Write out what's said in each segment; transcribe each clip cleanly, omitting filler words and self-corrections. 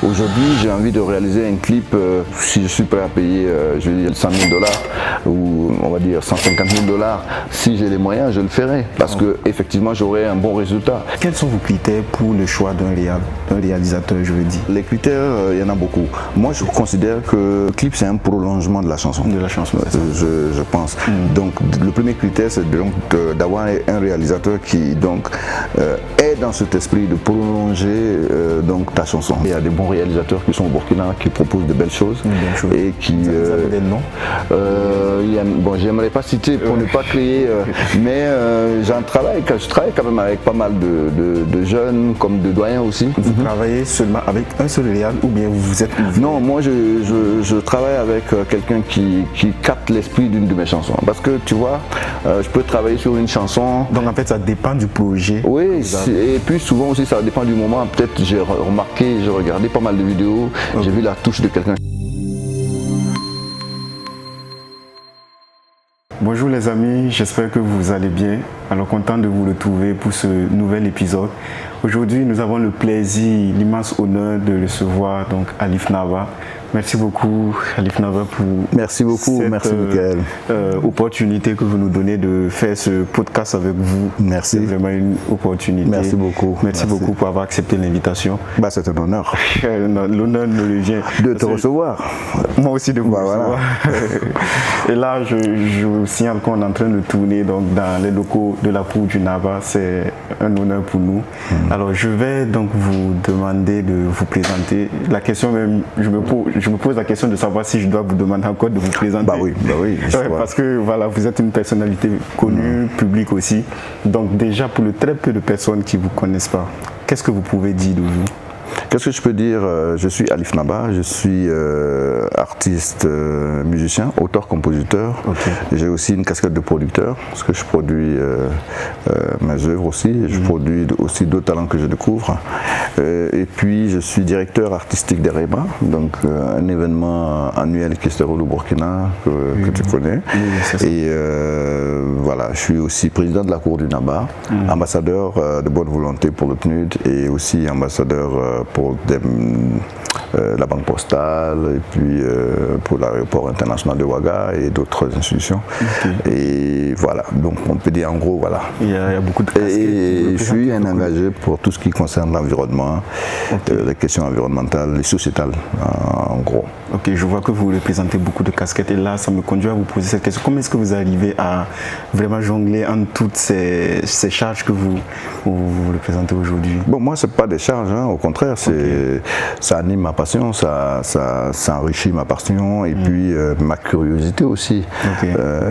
Aujourd'hui, j'ai envie de réaliser un clip, si je suis prêt à payer, je vais dire 100 000 $, ou on va dire 150 000 $, si j'ai les moyens, je le ferai, parce que effectivement, j'aurai un bon résultat. Quels sont vos critères pour le choix d'un réalisateur, je veux dire? Les critères, il y en a beaucoup. Moi, je considère que le clip, c'est un prolongement de la chanson. De la chanson, je pense. Donc, le premier critère, c'est donc d'avoir un réalisateur qui donc est dans cet esprit de prolonger donc ta chanson. Il y a des bons réalisateurs qui sont au Burkina, qui proposent de belles choses. Et qui. Vous avez des noms? Bon, j'aimerais pas citer pour ne pas créer, mais je travaille quand même avec pas mal de jeunes, comme de doyens aussi. Vous travaillez seulement avec un seul réal ou bien vous êtes... Non, moi je travaille avec quelqu'un qui capte l'esprit d'une de mes chansons. Parce que tu vois, je peux travailler sur une chanson. Donc en fait ça dépend du projet. Oui, et puis souvent aussi ça dépend du moment. Peut-être j'ai remarqué, j'ai regardé pas mal de vidéos, j'ai vu la touche de quelqu'un. Bonjour les amis, j'espère que vous allez bien. Alors content de vous retrouver pour ce nouvel épisode. Aujourd'hui nous avons le plaisir, l'immense honneur de recevoir donc Alif Naba. Merci beaucoup Alif Naba pour merci Michael. Opportunité que vous nous donnez de faire ce podcast avec vous. Merci. C'est vraiment une opportunité. Merci beaucoup. Merci beaucoup pour avoir accepté l'invitation. C'est un honneur. L'honneur me revient. De te recevoir. Moi aussi de vous recevoir. Et là je signale qu'on est en train de tourner donc dans les locaux de la cour du Naba. C'est un honneur pour nous. Alors je vais donc vous demander de vous présenter. La question même, je me pose la question de savoir si je dois vous demander encore de vous présenter. Bah oui. Parce que voilà, vous êtes une personnalité connue, publique aussi. Donc déjà pour le très peu de personnes qui ne vous connaissent pas, qu'est-ce que vous pouvez dire de vous? Qu'est-ce que je peux dire? Je suis Alif Naba, je suis artiste, musicien, auteur-compositeur. J'ai aussi une casquette de producteur, parce que je produis mes œuvres aussi. Je produis aussi d'autres talents que je découvre. Et puis je suis directeur artistique des REMA, donc un événement annuel qui se déroule au Burkina, que tu connais. Et voilà, je suis aussi président de la cour du Naba, ambassadeur de bonne volonté pour le PNUD et aussi ambassadeur pour la Banque Postale et puis pour l'aéroport international de Ouaga et d'autres institutions. Et voilà, donc on peut dire en gros, voilà. Il y a beaucoup de casquettes. Et je suis un engagé pour tout ce qui concerne l'environnement, les questions environnementales et sociétales, en gros. Ok, je vois que vous représentez beaucoup de casquettes et là, ça me conduit à vous poser cette question. Comment est-ce que vous arrivez à vraiment jongler entre toutes ces charges que vous représentez aujourd'hui? Bon, moi, c'est pas des charges, hein, au contraire, ça anime ma passion, ça enrichit ma passion et puis ma curiosité aussi.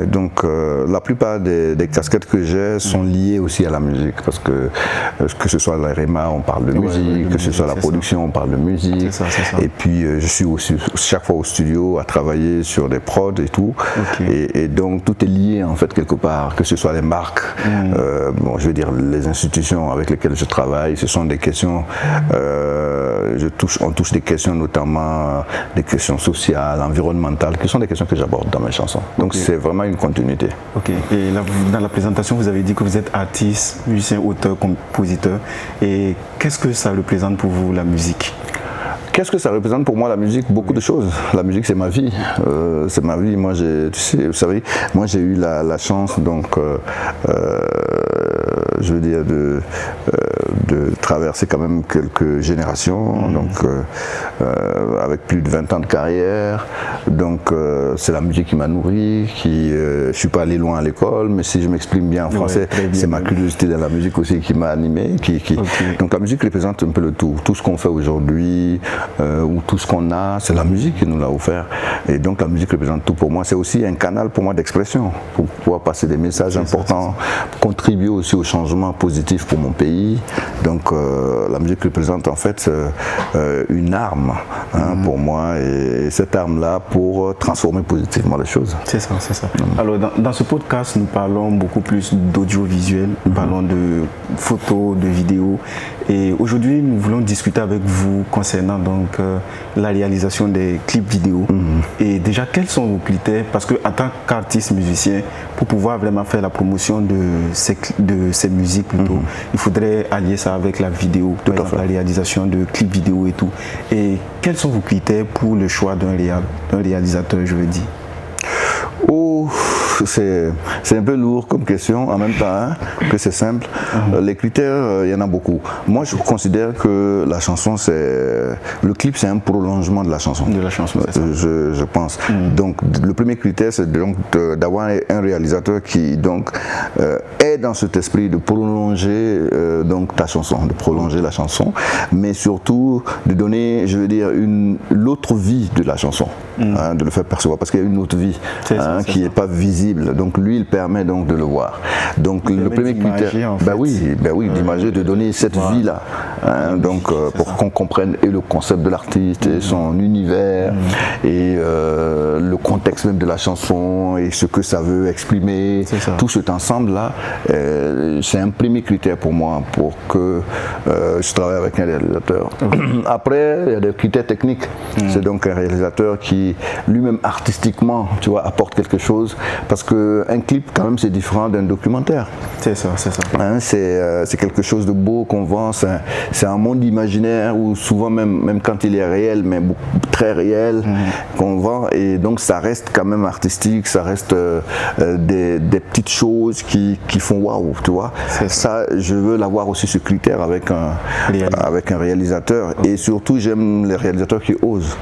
Donc, la plupart des casquettes que j'ai sont liées aussi à la musique, parce que ce soit la REMA, on parle de musique, que ce soit la production, on parle de musique. C'est ça. Et puis, je suis aussi chaque fois au studio à travailler sur des prods et tout. Et donc, tout est lié en fait quelque part, que ce soit les marques, bon, je veux dire les institutions avec lesquelles je travaille, ce sont des questions, on touche des questions notamment des questions sociales, environnementales, qui sont des questions que j'aborde dans mes chansons. Donc c'est vraiment une continuité. Et là, dans la présentation, vous avez dit que vous êtes artiste, musicien, auteur, compositeur. Et qu'est-ce que ça représente pour vous la musique? Qu'est-ce que ça représente pour moi la musique? Beaucoup de choses. La musique c'est ma vie. C'est ma vie. Moi vous savez, moi j'ai eu la chance donc je veux dire de traverser quand même quelques générations, donc avec plus de 20 ans de carrière. Donc c'est la musique qui m'a nourri, je suis pas allé loin à l'école, mais si je m'exprime bien en français, c'est ma curiosité dans la musique aussi qui m'a animé. Donc la musique représente un peu le tout. Tout ce qu'on fait aujourd'hui, ou tout ce qu'on a, c'est la musique qui nous l'a offert. Et donc la musique représente tout pour moi. C'est aussi un canal pour moi d'expression, pour pouvoir passer des messages importants, contribuer aussi au changement positif pour mon pays. Donc la musique représente en fait une arme pour moi, et cette arme-là pour transformer positivement les choses. C'est ça. Alors dans ce podcast, nous parlons beaucoup plus d'audiovisuel, nous parlons de photos, de vidéos. Et aujourd'hui, nous voulons discuter avec vous concernant donc la réalisation des clips vidéo. Et déjà, quels sont vos critères? Parce que en tant qu'artiste musicien, pour pouvoir vraiment faire la promotion de ces musiques plutôt. Il faudrait allier ça avec la vidéo, par exemple, la réalisation de clips vidéo et tout. Et quels sont vos critères pour le choix d'un réalisateur, je veux dire? Oh, c'est un peu lourd comme question, en même temps hein, que c'est simple. Les critères, il y en a beaucoup. Moi, je considère que la chanson, le clip, c'est un prolongement de la chanson. De la chanson, c'est ça. Je pense. Donc, le premier critère, c'est donc d'avoir un réalisateur qui donc est dans cet esprit de prolonger donc ta chanson, de prolonger la chanson, mais surtout de donner, je veux dire, l'autre vie de la chanson, hein, de le faire percevoir, parce qu'il y a une autre vie qui n'est pas visible. Donc lui, il permet donc de le voir. Donc le premier critère, oui, d'imager, de donner cette vie-là, hein, donc pour qu'on comprenne et le concept de l'artiste, et son univers, et le contexte même de la chanson, et ce que ça veut exprimer. Tout cet ensemble-là, c'est un premier critère pour moi, pour que je travaille avec un réalisateur. Après, il y a des critères techniques. C'est donc un réalisateur qui, lui-même artistiquement, tu vois, apporte quelque chose, parce qu'un clip quand même c'est différent d'un documentaire. C'est ça, c'est ça. Hein, c'est quelque chose de beau qu'on vend, c'est un monde imaginaire où souvent même quand il est réel, mais très réel, qu'on vend, et donc ça reste quand même artistique, ça reste des petites choses qui font waouh, tu vois. Ça, je veux l'avoir aussi ce critère avec un réalisateur, et surtout j'aime les réalisateurs qui osent,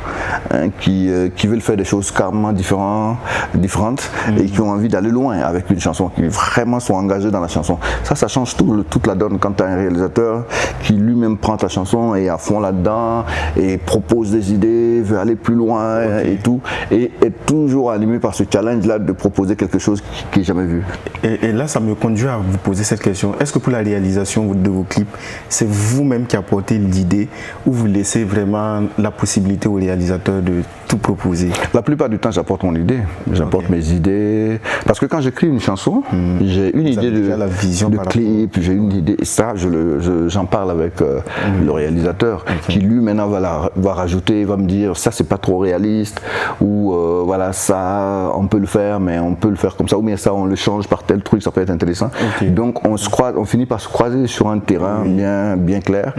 hein, qui veulent faire des choses carrément différentes et qui ont envie d'aller loin avec une chanson, qui vraiment sont engagés dans la chanson. Ça change toute la donne quand tu as un réalisateur qui lui-même prend ta chanson et est à fond là-dedans et propose des idées, veut aller plus loin et tout, et est toujours animé par ce challenge-là de proposer quelque chose qui n'est jamais vu. Et là, ça me conduit à vous poser cette question. Est-ce que pour la réalisation de vos clips, c'est vous-même qui apportez l'idée, ou vous laissez vraiment la possibilité au réalisateur de tout proposer? La plupart du temps, j'apporte mon idée. J'apporte mes idées. Parce que quand j'écris une chanson, j'ai une idée de clip, j'ai une idée. Et ça, j'en parle avec le réalisateur, qui lui maintenant va rajouter, va me dire ça c'est pas trop réaliste, ou voilà, ça on peut le faire, mais on peut le faire comme ça, ou bien ça on le change par tel truc, ça peut être intéressant. Donc on finit par se croiser sur un terrain bien clair,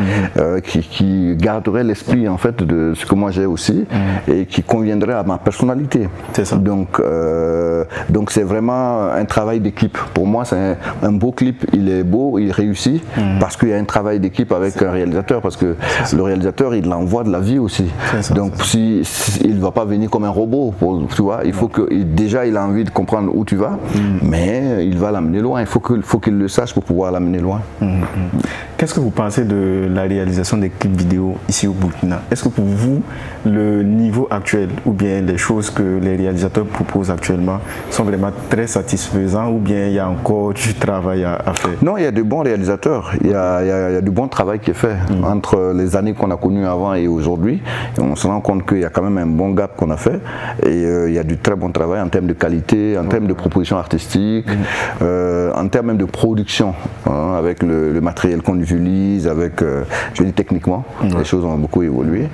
qui garderait l'esprit en fait de ce que moi j'ai aussi, et qui conviendrait à ma personnalité. C'est ça. Donc c'est vraiment un travail d'équipe. Pour moi, c'est un beau clip, il est beau, il réussit, parce qu'il y a un travail d'équipe avec un réalisateur, parce que le réalisateur, il envoie de la vie aussi. Donc il ne va pas venir comme un robot, tu vois, il faut que, déjà il a envie de comprendre où tu vas, mais il va l'amener loin, il faut qu'il le sache pour pouvoir l'amener loin. Qu'est-ce que vous pensez de la réalisation des clips vidéo ici au Burkina? Est-ce que pour vous, le niveau actuel, ou bien les choses que les réalisateurs proposent actuellement sont vraiment très satisfaisants, ou bien il y a encore du travail à faire? Non, il y a de bons réalisateurs, il y a du bon travail qui est fait entre les années qu'on a connues avant et aujourd'hui. Et on se rend compte qu'il y a quand même un bon gap qu'on a fait, et il y a du très bon travail en termes de qualité, en termes de propositions artistiques, en termes même de production, hein, avec le matériel qu'on utilise, avec, je dis techniquement, les choses ont beaucoup évolué,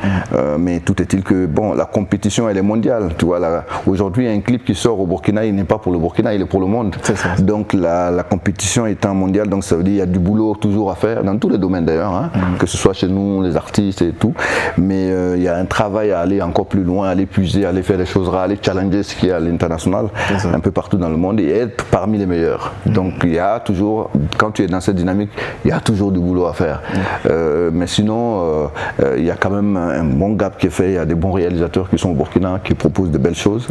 mais tout est-il que bon, la compétition elle est mondiale, tu vois. Aujourd'hui un clip qui sort au Burkina, il n'est pas pour le Burkina, il est pour le monde. Donc la compétition étant mondiale, donc ça veut dire qu'il y a du boulot toujours à faire dans tous les domaines d'ailleurs, hein, que ce soit chez nous, les artistes et tout, mais il y a un travail à aller encore plus loin, à aller puiser, à aller faire des choses rares, aller challenger ce qu'il y a à l'international, un peu partout dans le monde, et être parmi les meilleurs. Donc il y a toujours, quand tu es dans cette dynamique, il y a toujours du boulot à faire. Mais sinon, il y a quand même un bon gap qui est fait, il y a des bons réalisateurs qui sont au Burkina, qui proposent de belles choses.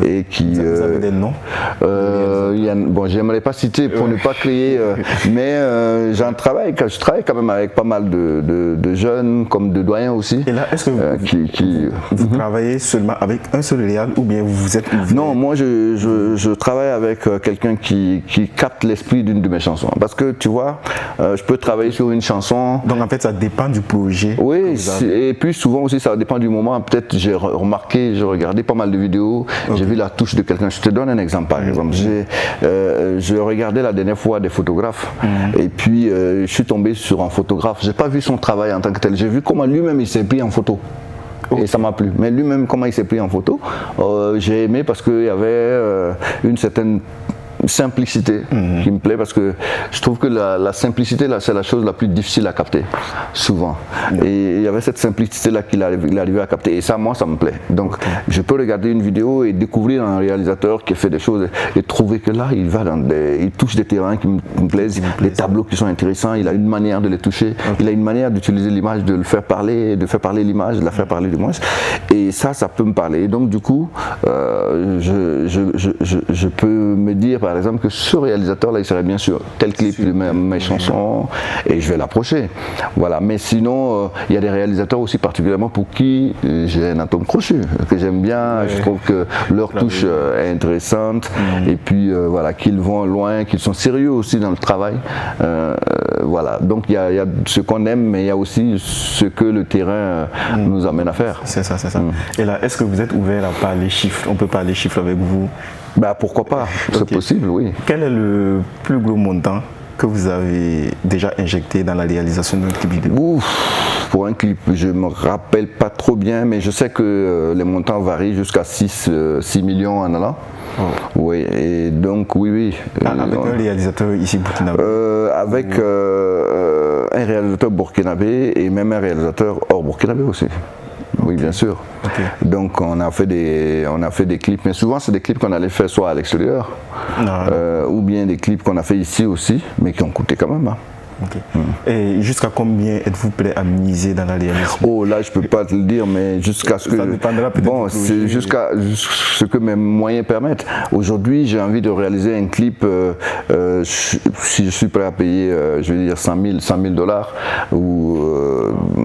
Et qui, vous avez des noms? Bon, j'aimerais pas citer pour ne pas créer, mais je travaille quand même avec pas mal de jeunes, comme de doyens aussi. Et là, est-ce que vous travaillez seulement avec un seul réal, ou bien vous êtes ouvert? Non, moi je travaille avec quelqu'un qui capte l'esprit d'une de mes chansons. Parce que tu vois, je peux travailler sur une chanson. Donc en fait, ça dépend du projet. Oui, et puis souvent aussi ça dépend du moment. Peut-être j'ai remarqué, j'ai regardé pas mal de vidéos, j'ai vu la touche de quelqu'un. Je te donne un exemple par exemple. Je regardais la dernière fois des photographes, et puis je suis tombé sur un photographe. J'ai pas vu son travail en tant que tel. J'ai vu comment lui-même il s'est pris en photo. Et ça m'a plu. Mais lui-même, comment il s'est pris en photo, j'ai aimé parce qu'il y avait une certaine simplicité qui me plaît, parce que je trouve que la simplicité, là, c'est la chose la plus difficile à capter, souvent. Et il y avait cette simplicité-là qu'il arrivait à capter, et ça, moi, ça me plaît. Donc, je peux regarder une vidéo et découvrir un réalisateur qui fait des choses et trouver que là, il touche des terrains qui me plaisent, des tableaux qui sont intéressants, il a une manière de les toucher, il a une manière d'utiliser l'image, de le faire parler, de faire parler l'image, de la faire parler du moins. Et ça peut me parler. Et donc, du coup, je peux me dire, par exemple, que ce réalisateur-là, il serait bien sûr tel clip de mes chansons, et je vais l'approcher. Voilà. Mais sinon, il y a des réalisateurs aussi particulièrement pour qui j'ai un atome crochu, que j'aime bien. Je trouve que leur touche est intéressante, et puis voilà, qu'ils vont loin, qu'ils sont sérieux aussi dans le travail. Voilà. Donc il y a ce qu'on aime, mais il y a aussi ce que le terrain nous amène à faire. C'est ça, c'est ça. Et là, est-ce que vous êtes ouvert à parler chiffres? On peut parler chiffres avec vous? Bah, pourquoi pas, c'est possible, oui. Quel est le plus gros montant que vous avez déjà injecté dans la réalisation d'un clip vidéo? Ouf, pour un clip, je ne me rappelle pas trop bien, mais je sais que les montants varient jusqu'à 6 millions en allant. Oui, et donc oui. Avec un réalisateur ici burkinabé? Avec un réalisateur burkinabé et même un réalisateur hors burkinabé aussi. Oui, bien sûr. Donc on a fait des clips, mais souvent c'est des clips qu'on allait faire soit à l'extérieur, ou bien des clips qu'on a fait ici aussi, mais qui ont coûté quand même. Et jusqu'à combien êtes-vous prêt à miser dans la réalisation? Oh, là je peux pas te le dire, mais jusqu'à ce que... Ça dépendra peut-être. Bon, c'est jusqu'à ce que mes moyens permettent. Aujourd'hui, j'ai envie de réaliser un clip, si je suis prêt à payer, je vais dire 100 000 $, ou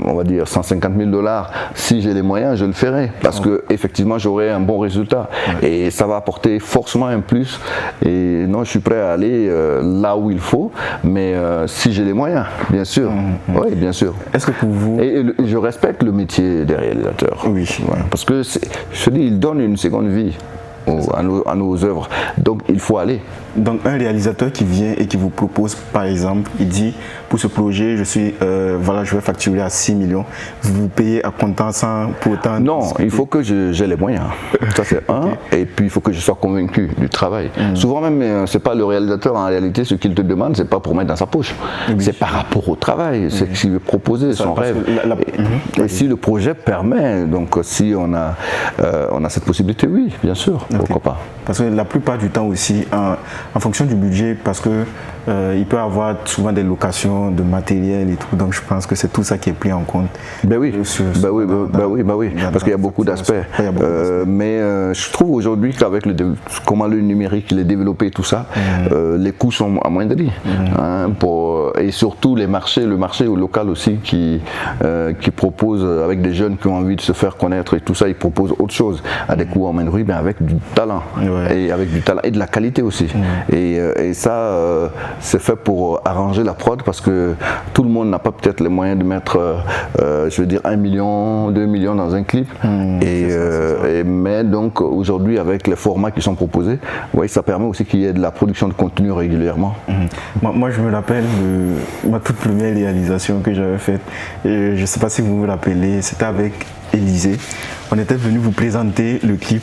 on va dire 150 000 $, si j'ai les moyens, je le ferai, parce que effectivement j'aurai un bon résultat, et ça va apporter forcément un plus. Et non, je suis prêt à aller là où il faut, mais si j'ai les moyens, bien sûr. Oui, bien sûr. Est-ce que pour vous... Et je respecte le métier des réalisateurs. Oui. Voilà, parce que, je te dis, ils donnent une seconde vie à nos œuvres. Donc, il faut aller. Donc, un réalisateur qui vient et qui vous propose, par exemple, il dit, pour ce projet, je vais facturer à 6 millions. Vous payez à comptant sans pour autant... Non, il faut que j'ai les moyens. Ça, c'est un. Et puis, il faut que je sois convaincu du travail. Souvent même, c'est pas le réalisateur, en réalité, ce qu'il te demande, c'est pas pour mettre dans sa poche. C'est par rapport au travail. C'est ce qu'il veut proposer, son rêve. Et si le projet permet, donc si on a cette possibilité, oui, bien sûr. Pourquoi pas? Parce que la plupart du temps aussi, en fonction du budget, parce que il peut y avoir souvent des locations de matériel et tout, donc je pense que c'est tout ça qui est pris en compte. Ben oui, parce qu'il y a beaucoup d'aspects. Mais je trouve aujourd'hui qu'avec comment le numérique il est développé, tout ça, les coûts sont amoindris. Et surtout le marché local aussi qui propose, avec des jeunes qui ont envie de se faire connaître et tout ça, ils proposent autre chose à des coûts amoindris, mais avec du talent. Et avec du talent et de la qualité aussi. Et ça, c'est fait pour arranger la prod, parce que tout le monde n'a pas peut-être les moyens de mettre, je veux dire, 1 million, 2 millions dans un clip. Mais donc aujourd'hui, avec les formats qui sont proposés, ça permet aussi qu'il y ait de la production de contenu régulièrement. Moi, je me rappelle de ma toute première réalisation que j'avais faite. Et je ne sais pas si vous vous rappelez, c'était avec Élysée. On était venu vous présenter le clip.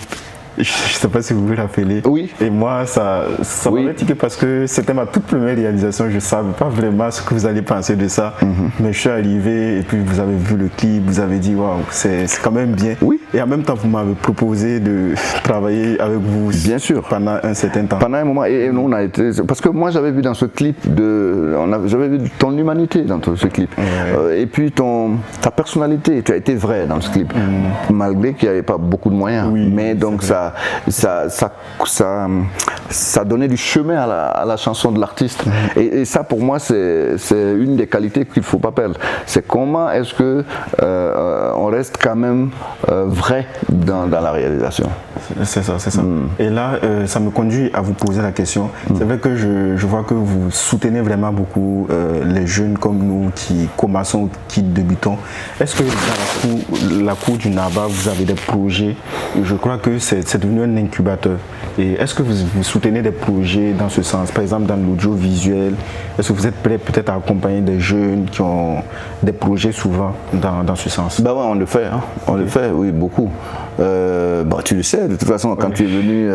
Je ne sais pas si vous vous rappelez. Oui. Et moi, ça m'avait tiqué parce que c'était ma toute première réalisation. Je ne savais pas vraiment ce que vous allez penser de ça. Mais je suis arrivé et puis vous avez vu le clip, vous avez dit waouh, c'est quand même bien. Oui. Et en même temps, vous m'avez proposé de travailler avec vous. Bien sûr. Pendant un certain temps. Pendant un moment. Et nous, on a été. Parce que moi, j'avais vu dans ce clip, j'avais vu ton humanité dans ce clip. Et puis ta personnalité, tu as été vrai dans ce clip. Malgré qu'il n'y avait pas beaucoup de moyens. Oui, mais donc ça donnait du chemin à la chanson de l'artiste. Et ça, pour moi, c'est une des qualités qu'il ne faut pas perdre. C'est comment est-ce que on reste quand même vrai dans la réalisation. C'est ça. Et là, ça me conduit à vous poser la question. C'est vrai que je vois que vous soutenez vraiment beaucoup les jeunes comme nous qui commençons, qui débutons. Est-ce que dans la cour du NABA, vous avez des projets? Je crois que c'est devenu un incubateur. Et est-ce que vous soutenez des projets dans ce sens? Par exemple, dans l'audiovisuel, est-ce que vous êtes prêt peut-être à accompagner des jeunes qui ont des projets souvent dans ce sens? Ben ouais, on le fait. On le fait, oui, beaucoup. Bon, tu le sais, de toute façon, quand tu es venu,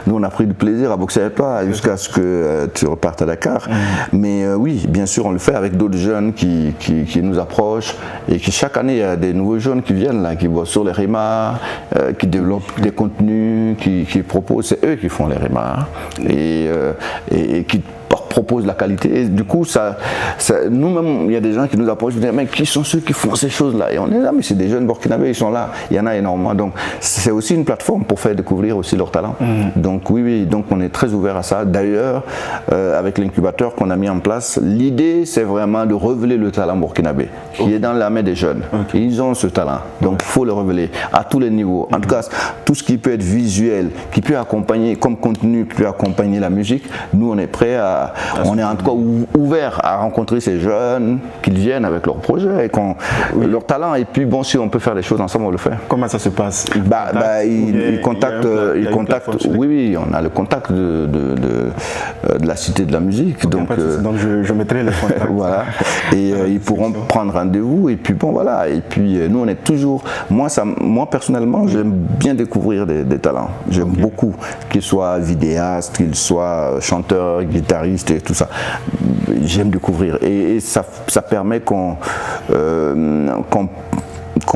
nous on a pris du plaisir à boxer avec toi jusqu'à ce que tu repartes à Dakar. Mais oui, bien sûr, on le fait avec d'autres jeunes qui nous approchent et qui chaque année, il y a des nouveaux jeunes qui viennent là, qui bossent sur les rimas, qui développent des contenus, qui proposent, c'est eux qui font les rimas et qui propose la qualité. Et du coup, nous-mêmes, il y a des gens qui nous approchent, qui disent, mais qui sont ceux qui font ces choses-là? Et on est là, mais c'est des jeunes burkinabés, ils sont là. Il y en a énormément. Donc, c'est aussi une plateforme pour faire découvrir aussi leur talent. Donc, oui, donc on est très ouvert à ça. D'ailleurs, avec l'incubateur qu'on a mis en place, l'idée, c'est vraiment de révéler le talent burkinabé, qui est dans la main des jeunes. Ils ont ce talent. Donc, il faut le révéler à tous les niveaux. En tout cas, tout ce qui peut être visuel, qui peut accompagner, comme contenu, qui peut accompagner la musique, nous, on est prêts on est en tout cas ouvert à rencontrer ces jeunes, qu'ils viennent avec leurs projets, leur talent, et puis bon, si on peut faire des choses ensemble, on le fait. Comment ça se passe? Ils contactent, oui, on a le contact de la Cité de la musique, donc je mettrai les contacts. Voilà, et ils pourront prendre rendez-vous, et puis bon, voilà, et puis nous on est toujours, moi personnellement, j'aime bien découvrir des talents, j'aime beaucoup, qu'ils soient vidéastes, qu'ils soient chanteurs, guitaristes, et tout ça, j'aime découvrir et ça permet qu'on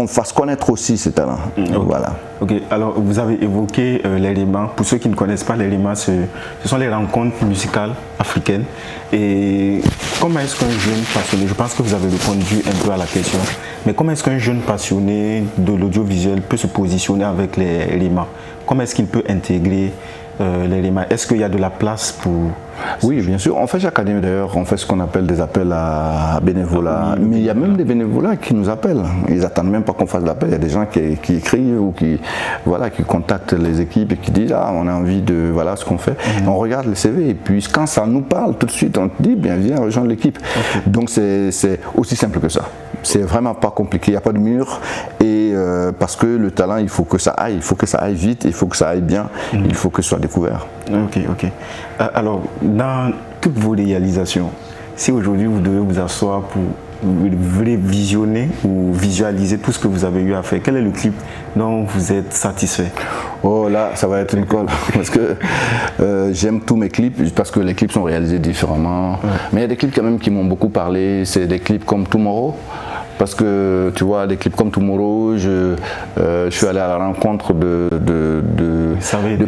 fasse connaître aussi ces talents. Voilà. Ok, alors vous avez évoqué les rimas. Pour ceux qui ne connaissent pas les rimas, ce sont les rencontres musicales africaines. Et comment est-ce qu'un jeune passionné, je pense que vous avez répondu un peu à la question, mais comment est-ce qu'un jeune passionné de l'audiovisuel peut se positionner avec les rimas? Comment est-ce qu'il peut intégrer les rimas? Est-ce qu'il y a de la place pour... Oui, bien sûr. On fait chaque année d'ailleurs, on fait ce qu'on appelle des appels à bénévolat. Mais il y a même des bénévolats qui nous appellent. Ils n'attendent même pas qu'on fasse l'appel. Il y a des gens qui écrivent ou qui contactent les équipes et qui disent on a envie de voilà ce qu'on fait. On regarde les CV et puis quand ça nous parle tout de suite, on te dit viens rejoindre l'équipe. Donc c'est aussi simple que ça. C'est vraiment pas compliqué. Il n'y a pas de mur et parce que le talent, il faut que ça aille vite, il faut que ça aille bien, il faut que ce soit découvert. Ok. Alors, dans toutes vos réalisations, si aujourd'hui vous devez vous asseoir pour visionner ou visualiser tout ce que vous avez eu à faire, quel est le clip dont vous êtes satisfait? Oh là, ça va être une colle parce que j'aime tous mes clips parce que les clips sont réalisés différemment. Mais il y a des clips quand même qui m'ont beaucoup parlé, c'est des clips comme Tomorrow. Parce que tu vois, des clips comme Tomorrow, je suis allé à la rencontre de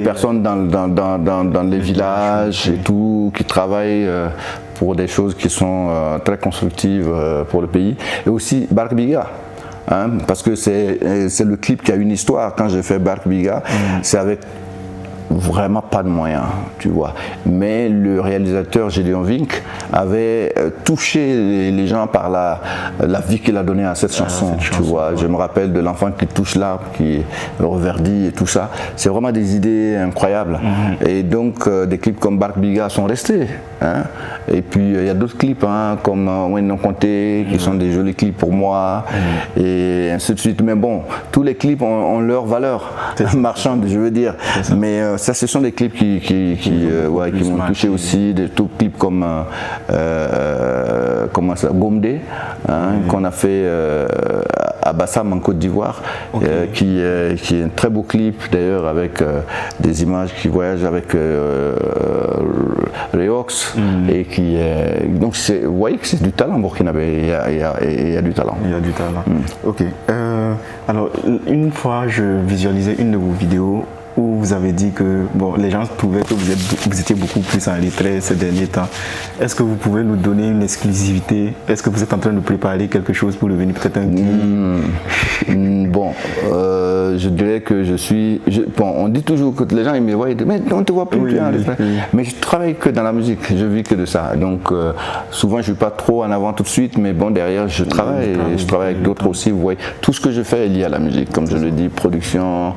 personnes dans les villages et tout, qui travaillent pour des choses qui sont très constructives pour le pays. Et aussi Bark Biga. Parce que c'est le clip qui a une histoire. Quand j'ai fait Bark Biga, c'est avec vraiment pas de moyens, tu vois. Mais le réalisateur Gédéon Vink avait touché les gens par la vie qu'il a donnée à cette chanson, tu vois. Je me rappelle de l'enfant qui touche l'arbre, qui reverdit et tout ça. C'est vraiment des idées incroyables. Et donc des clips comme Bark Biga sont restés. Et puis il y a d'autres clips comme Wennon Conté qui sont des jolis clips pour moi et ainsi de suite. Mais bon, tous les clips ont leur valeur marchande, je veux dire. Mais ça, ce sont des clips qui m'ont touché aussi, des tout clips comme Gomdé, qu'on a fait à Bassam en Côte d'Ivoire, qui est un très beau clip d'ailleurs avec des images qui voyagent avec Reox et qui donc vous voyez que c'est du talent burkinabé, il y a du talent. Il y a du talent. Ok. Alors une fois je visualisais une de vos vidéos où vous avez dit que les gens trouvaient que vous étiez beaucoup plus en retrait ces derniers temps. Est-ce que vous pouvez nous donner une exclusivité? Est-ce que vous êtes en train de préparer quelque chose pour devenir peut-être un je dirais que on dit toujours que les gens ils me voient et disent mais on ne te voit plus, mais je travaille que dans la musique, je vis que de ça. Donc souvent je ne suis pas trop en avant tout de suite, mais bon, derrière je travaille avec d'autres aussi. Vous voyez, tout ce que je fais est lié à la musique, comme je le dis, production,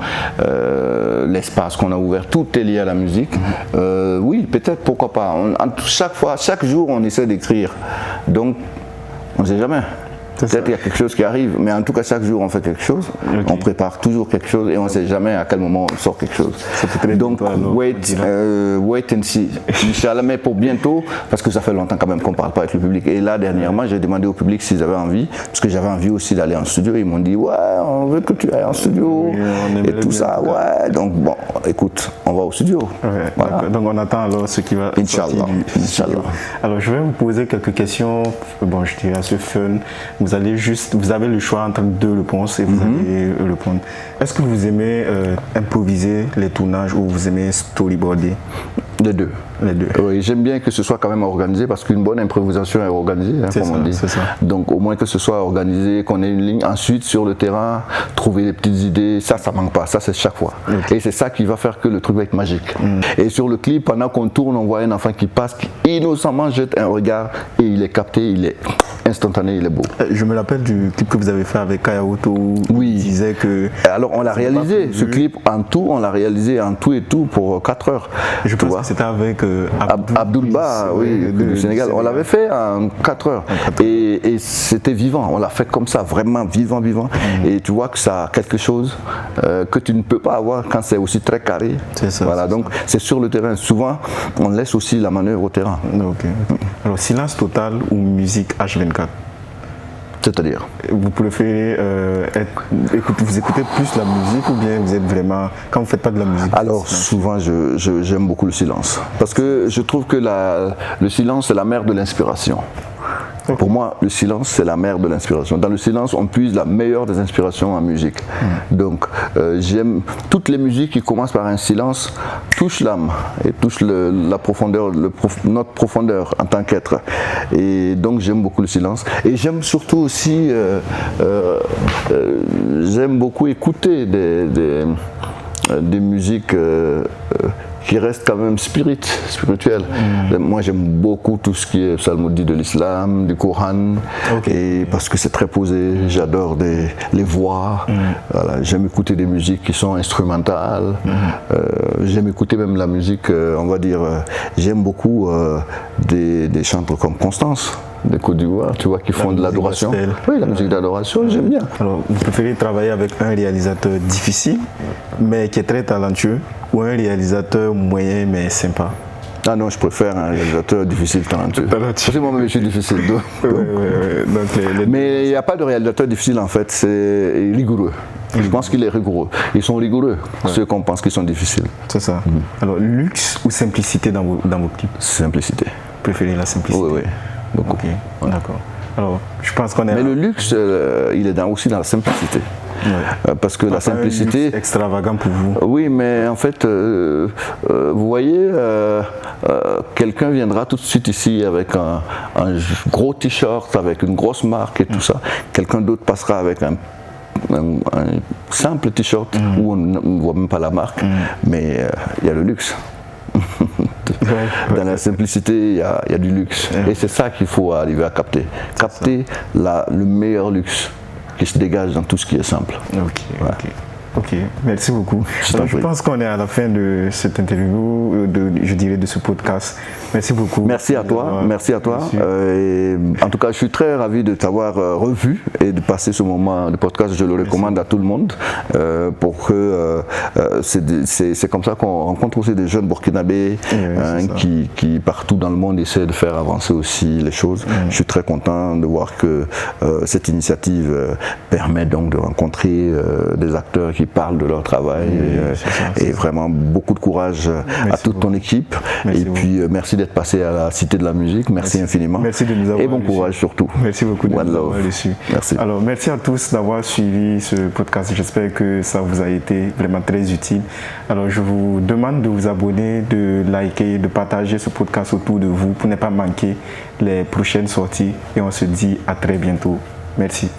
l'espace qu'on a ouvert, tout est lié à la musique. Oui, peut-être, pourquoi pas. Chaque jour, on essaie d'écrire. Donc, on ne sait jamais. Peut-être qu'il y a quelque chose qui arrive, mais en tout cas chaque jour on fait quelque chose, on prépare toujours quelque chose et on ne sait jamais à quel moment on sort quelque chose. Donc wait and see. Inch'Allah, mais pour bientôt, parce que ça fait longtemps quand même qu'on ne parle pas avec le public. Et là dernièrement j'ai demandé au public s'ils avaient envie, parce que j'avais envie aussi d'aller en studio. Ils m'ont dit ouais, on veut que tu ailles en studio et tout ça. Ouais, donc bon, écoute, on va au studio. Voilà. Donc on attend alors ce qui va sortir du studio. Alors je vais vous poser quelques questions. Bon, je dirais assez fun. Vous avez le choix entre deux réponses et vous allez répondre. Est-ce que vous aimez improviser les tournages ou vous aimez storyboarder? Les deux. Oui, j'aime bien que ce soit quand même organisé parce qu'une bonne improvisation est organisée, comme on dit. Donc au moins que ce soit organisé, qu'on ait une ligne. Ensuite, sur le terrain, trouver des petites idées, ça manque pas. Ça, c'est chaque fois. Et c'est ça qui va faire que le truc va être magique. Et sur le clip, pendant qu'on tourne, on voit un enfant qui passe, qui innocemment jette un regard et il est capté, il est instantané, il est beau. Je me rappelle du clip que vous avez fait avec Kayaoto où il disait que... Alors on l'a réalisé, ce clip en tout, on l'a réalisé en tout et tout pour 4 heures. Je pense que c'était avec Abdoulba, du Sénégal. On l'avait fait en 4 heures. Et c'était vivant, on l'a fait comme ça, vraiment vivant. Et tu vois que ça a quelque chose que tu ne peux pas avoir quand c'est aussi très carré. Voilà, donc c'est sur le terrain. Souvent, on laisse aussi la manœuvre au terrain. Alors, silence total ou musique H24? C'est-à-dire? Vous préférez vous écoutez plus la musique ou bien vous êtes vraiment, quand vous ne faites pas de la musique? Alors souvent j'aime beaucoup le silence parce que je trouve que le silence c'est la mère de l'inspiration. Pour moi, le silence, c'est la mère de l'inspiration. Dans le silence, on puise la meilleure des inspirations en musique. Donc, j'aime toutes les musiques qui commencent par un silence, touchent l'âme et touchent la profondeur, notre profondeur en tant qu'être. Et donc, j'aime beaucoup le silence. Et j'aime surtout aussi, j'aime beaucoup écouter des musiques qui reste quand même spirituel. Moi j'aime beaucoup tout ce qui est psalmodie de l'islam, du Coran, et parce que c'est très posé, j'adore les voix, voilà. J'aime écouter des musiques qui sont instrumentales, j'aime écouter même la musique, on va dire, j'aime beaucoup des chanteurs comme Constance de Côte d'Ivoire, tu vois, qui font de l'adoration. Oui, la musique d'adoration, j'aime bien. Alors, vous préférez travailler avec un réalisateur difficile, mais qui est très talentueux, ou un réalisateur moyen, mais sympa? Ah non, je préfère un réalisateur difficile, talentueux. Parce que moi-même, je suis difficile. Mais il n'y a pas de réalisateur difficile, en fait, c'est rigoureux. Je pense qu'il est rigoureux. Ils sont rigoureux, ceux qu'on pense qu'ils sont difficiles. C'est ça. Alors, luxe ou simplicité dans vos clips? Simplicité. Vous préférez la simplicité? Oui. Beaucoup. D'accord. Alors, je pense qu'on est... Mais le luxe, il est aussi dans la simplicité. Parce que la simplicité... C'est extravagant pour vous. Oui, mais en fait, vous voyez, quelqu'un viendra tout de suite ici avec un gros t-shirt, avec une grosse marque et tout ça. Quelqu'un d'autre passera avec un simple t-shirt où on ne voit même pas la marque, mais il y a le luxe. Dans la simplicité, il y a du luxe. Et c'est ça qu'il faut arriver à capter. Capter le meilleur luxe qui se dégage dans tout ce qui est simple. Ok, merci beaucoup. Alors, je pense qu'on est à la fin de cette interview, je dirais de ce podcast. Merci beaucoup. Merci à toi. Et en tout cas, je suis très ravi de t'avoir revu et de passer ce moment de podcast. Je le recommande à tout le monde pour que c'est comme ça qu'on rencontre aussi des jeunes burkinabés qui partout dans le monde essaient de faire avancer aussi les choses. Je suis très content de voir que cette initiative permet donc de rencontrer des acteurs qui parlent de leur travail et vraiment beaucoup de courage à toute ton équipe. Et puis merci d'être passé à la Cité de la Musique. Merci infiniment. Merci de nous avoir et bon courage surtout. Merci beaucoup de nous avoir reçus. Merci. Alors merci à tous d'avoir suivi ce podcast. J'espère que ça vous a été vraiment très utile. Alors je vous demande de vous abonner, de liker, de partager ce podcast autour de vous pour ne pas manquer les prochaines sorties. Et on se dit à très bientôt. Merci.